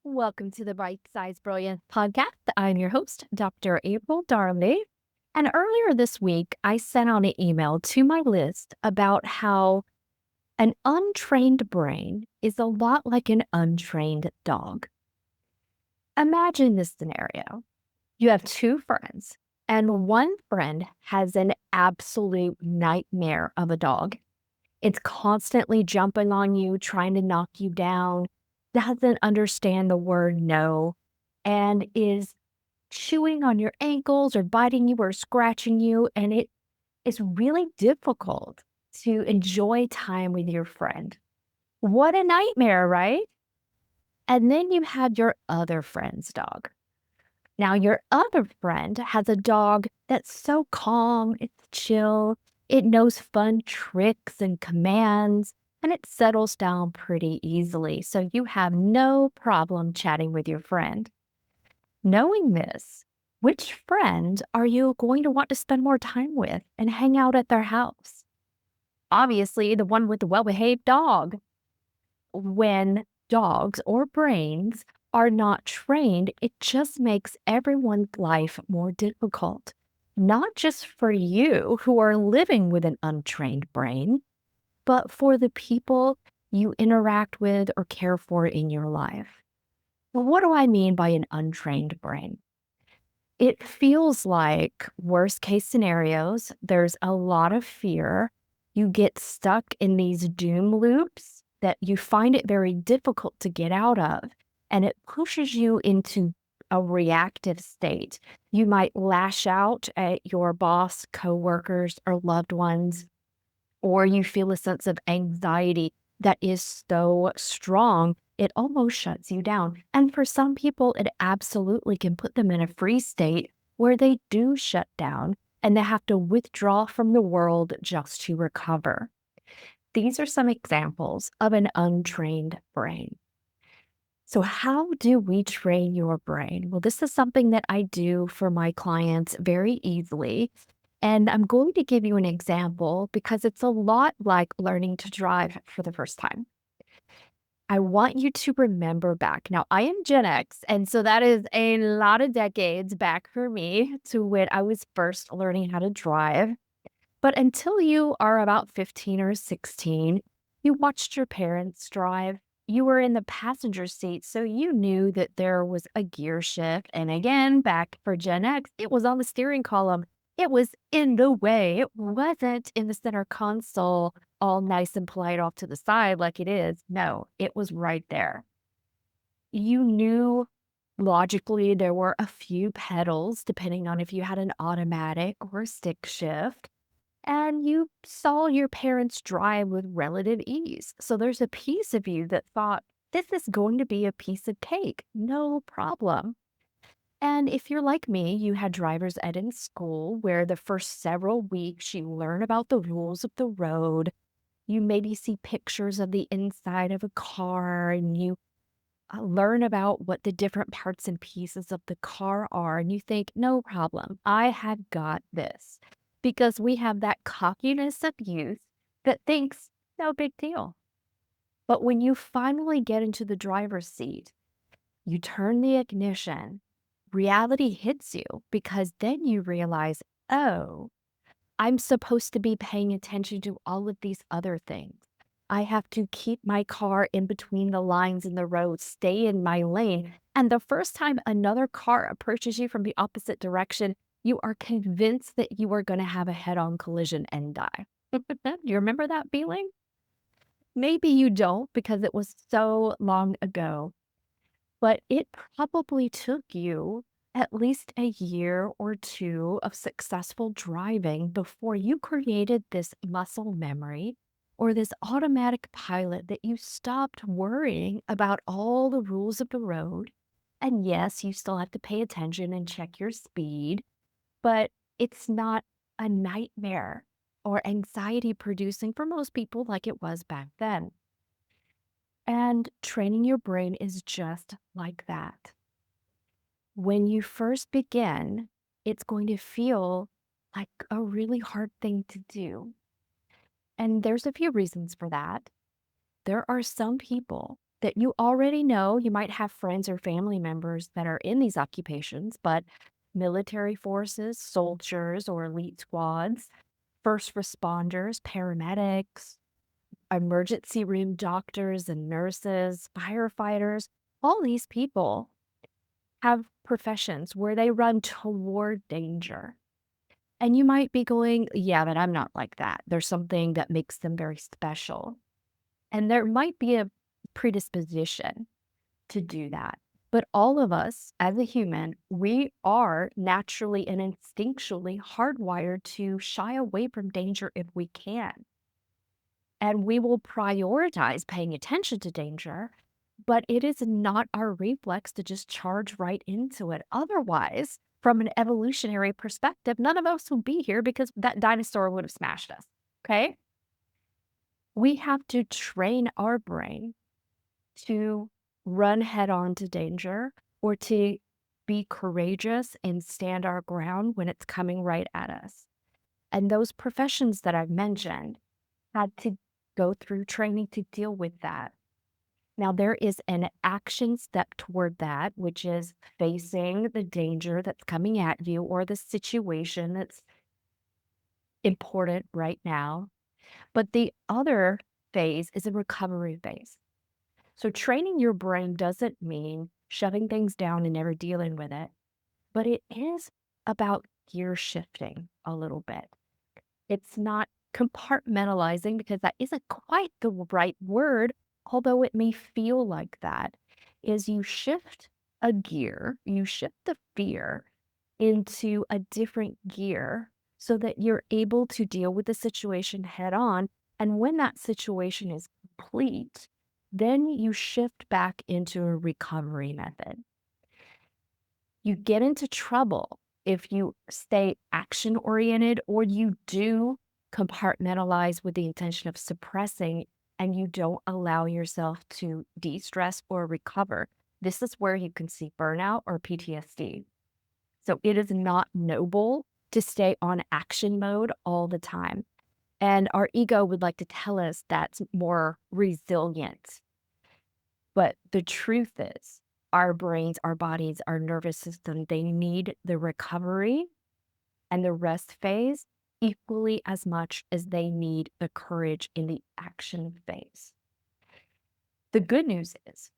Welcome to the Bite Size Brilliant podcast. I'm your host, Dr. April Darley. And earlier this week, I sent out an email to my list about how an untrained brain is a lot like an untrained dog. Imagine this scenario. You have two friends, and one friend has an absolute nightmare of a dog. It's constantly jumping on you, trying to knock you down, doesn't understand the word no, and is chewing on your ankles or biting you or scratching you. And it is really difficult to enjoy time with your friend. What a nightmare, right? And then you have your other friend's dog. Now, your other friend has a dog that's so calm, it's chill, it knows fun tricks and commands, and it settles down pretty easily. So you have no problem chatting with your friend. Knowing this, which friend are you going to want to spend more time with and hang out at their house? Obviously, the one with the well behaved dog. When dogs or brains are not trained, it just makes everyone's life more difficult. Not just for you who are living with an untrained brain, but for the people you interact with or care for in your life. What do I mean by an untrained brain? It feels like worst case scenarios, there's a lot of fear. You get stuck in these doom loops that you find it very difficult to get out of, and it pushes you into a reactive state. You might lash out at your boss, coworkers, or loved ones, or you feel a sense of anxiety that is so strong, it almost shuts you down. And for some people, it absolutely can put them in a freeze state where they do shut down and they have to withdraw from the world just to recover. These are some examples of an untrained brain. So, how do we train your brain? Well, this is something that I do for my clients very easily. And I'm going to give you an example because it's a lot like learning to drive for the first time. I want you to remember back. Now, I am Gen X, and so that is a lot of decades back for me to when I was first learning how to drive. But until you are about 15 or 16, you watched your parents drive. You were in the passenger seat, so you knew that there was a gear shift. And again, back for Gen X, it was on the steering column. It was in the way. It wasn't in the center console, all nice and polite off to the side like it is. No, it was right there. You knew logically there were a few pedals, depending on if you had an automatic or a stick shift, and you saw your parents drive with relative ease. So there's a piece of you that thought, this is going to be a piece of cake, no problem. And if you're like me, you had driver's ed in school where the first several weeks you learn about the rules of the road. You maybe see pictures of the inside of a car and you learn about what the different parts and pieces of the car are. And you think, no problem, I have got this. Because we have that cockiness of youth that thinks, no big deal. But when you finally get into the driver's seat, you turn the ignition, reality hits you because then you realize, oh, I'm supposed to be paying attention to all of these other things. I have to keep my car in between the lines in the road, stay in my lane. And the first time another car approaches you from the opposite direction, you are convinced that you are going to have a head on collision and die. Do you remember that feeling? Maybe you don't because it was so long ago, but it probably took you at least a year or two of successful driving before you created this muscle memory or this automatic pilot that you stopped worrying about all the rules of the road. And yes, you still have to pay attention and check your speed, but it's not a nightmare or anxiety producing for most people like it was back then. And training your brain is just like that. When you first begin, it's going to feel like a really hard thing to do. And there's a few reasons for that. There are some people that you already know. You might have friends or family members that are in these occupations, but military forces, soldiers or elite squads, first responders, paramedics, emergency room doctors and nurses, firefighters, all these people have professions where they run toward danger. And you might be going, yeah, but I'm not like that. There's something that makes them very special. And there might be a predisposition to do that. But all of us as a human, we are naturally and instinctually hardwired to shy away from danger if we can. And we will prioritize paying attention to danger, but it is not our reflex to just charge right into it. Otherwise, from an evolutionary perspective, none of us would be here because that dinosaur would have smashed us. Okay. We have to train our brain to run head on to danger or to be courageous and stand our ground when it's coming right at us. And those professions that I've mentioned had to go through training to deal with that. Now, there is an action step toward that, which is facing the danger that's coming at you or the situation that's important right now. But the other phase is a recovery phase. So, training your brain doesn't mean shoving things down and never dealing with it, but it is about gear shifting a little bit. It's not compartmentalizing because that isn't quite the right word, although it may feel like that, is you shift a gear, you shift the fear into a different gear so that you're able to deal with the situation head on. And when that situation is complete, then you shift back into a recovery method. You get into trouble if you stay action oriented or you do compartmentalize with the intention of suppressing and you don't allow yourself to de-stress or recover. This is where you can see burnout or PTSD. So it is not noble to stay on action mode all the time. And our ego would like to tell us that's more resilient. But the truth is, our brains, our bodies, our nervous system, they need the recovery and the rest phase equally as much as they need the courage in the action phase. The good news is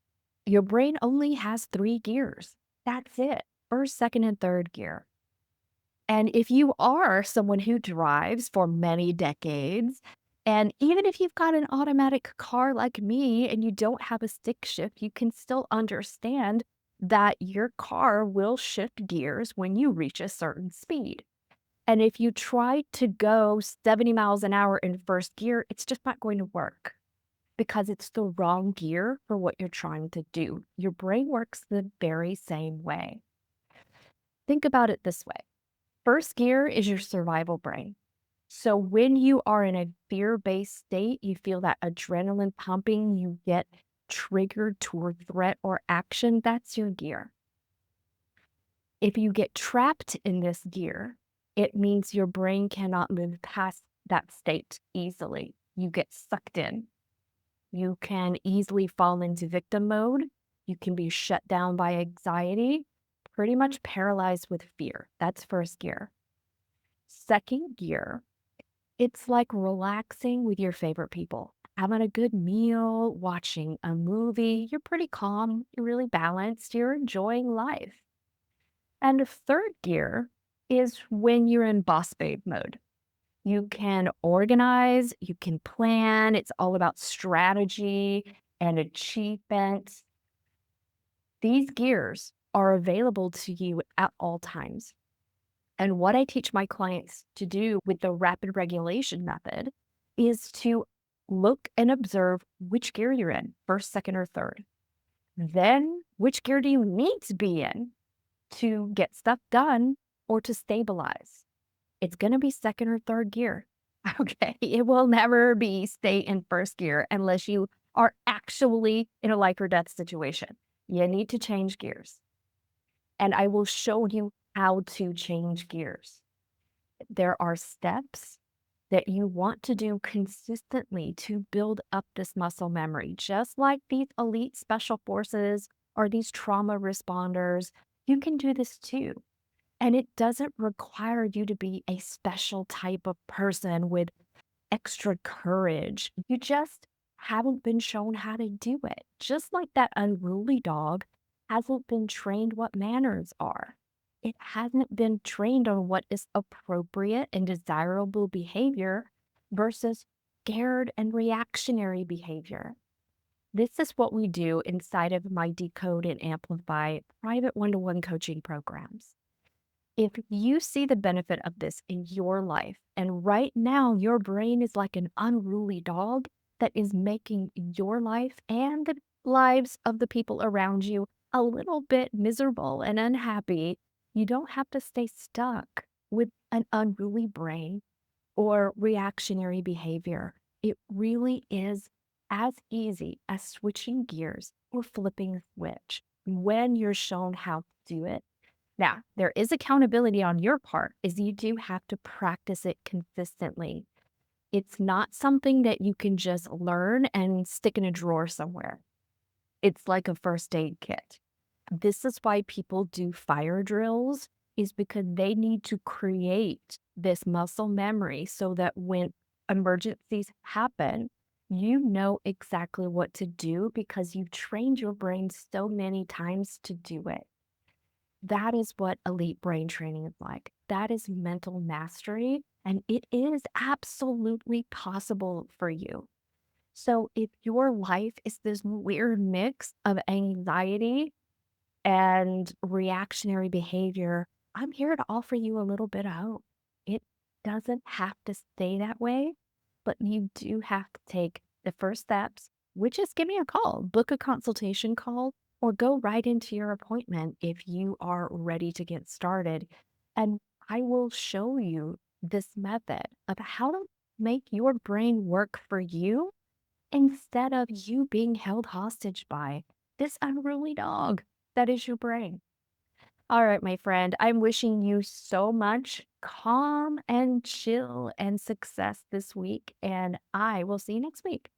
your brain only has 3 gears. That's it. First, second, and third gear. And if you are someone who drives for many decades, and even if you've got an automatic car like me and you don't have a stick shift, you can still understand that your car will shift gears when you reach a certain speed. And if you try to go 70 miles an hour in first gear, it's just not going to work because it's the wrong gear for what you're trying to do. Your brain works the very same way. Think about it this way. First gear is your survival brain. So when you are in a fear-based state, you feel that adrenaline pumping, you get triggered toward threat or action, that's your gear. If you get trapped in this gear, it means your brain cannot move past that state easily. You get sucked in. You can easily fall into victim mode. You can be shut down by anxiety, pretty much paralyzed with fear. That's first gear. Second gear, it's like relaxing with your favorite people, having a good meal, watching a movie. You're pretty calm, you're really balanced, you're enjoying life. And third gear is when you're in boss babe mode. You can organize, you can plan. It's all about strategy and achievement. These gears are available to you at all times. And what I teach my clients to do with the rapid regulation method is to look and observe which gear you're in, first, second, or third. Then, which gear do you need to be in to get stuff done or to stabilize? It's going to be second or third gear. Okay. It will never be stay in first gear unless you are actually in a life or death situation. You need to change gears. And I will show you how to change gears. There are steps that you want to do consistently to build up this muscle memory, just like these elite special forces or these trauma responders. You can do this too. And it doesn't require you to be a special type of person with extra courage. You just haven't been shown how to do it. Just like that unruly dog hasn't been trained what manners are. It hasn't been trained on what is appropriate and desirable behavior versus scared and reactionary behavior. This is what we do inside of my Decode and Amplify private one to one coaching programs. If you see the benefit of this in your life, and right now your brain is like an unruly dog that is making your life and the lives of the people around you a little bit miserable and unhappy, you don't have to stay stuck with an unruly brain or reactionary behavior. It really is as easy as switching gears or flipping a switch when you're shown how to do it. Now, there is accountability on your part, is you do have to practice it consistently. It's not something that you can just learn and stick in a drawer somewhere. It's like a first aid kit. This is why people do fire drills, is because they need to create this muscle memory so that when emergencies happen, you know exactly what to do because you've trained your brain so many times to do it. That is what elite brain training is like. That is mental mastery, and it is absolutely possible for you. So, if your life is this weird mix of anxiety and reactionary behavior, I'm here to offer you a little bit of hope. It doesn't have to stay that way, but you do have to take the first steps, which is give me a call, book a consultation call, or go right into your appointment if you are ready to get started. And I will show you this method of how to make your brain work for you instead of you being held hostage by this unruly dog that is your brain. All right, my friend, I'm wishing you so much calm and chill and success this week, and I will see you next week.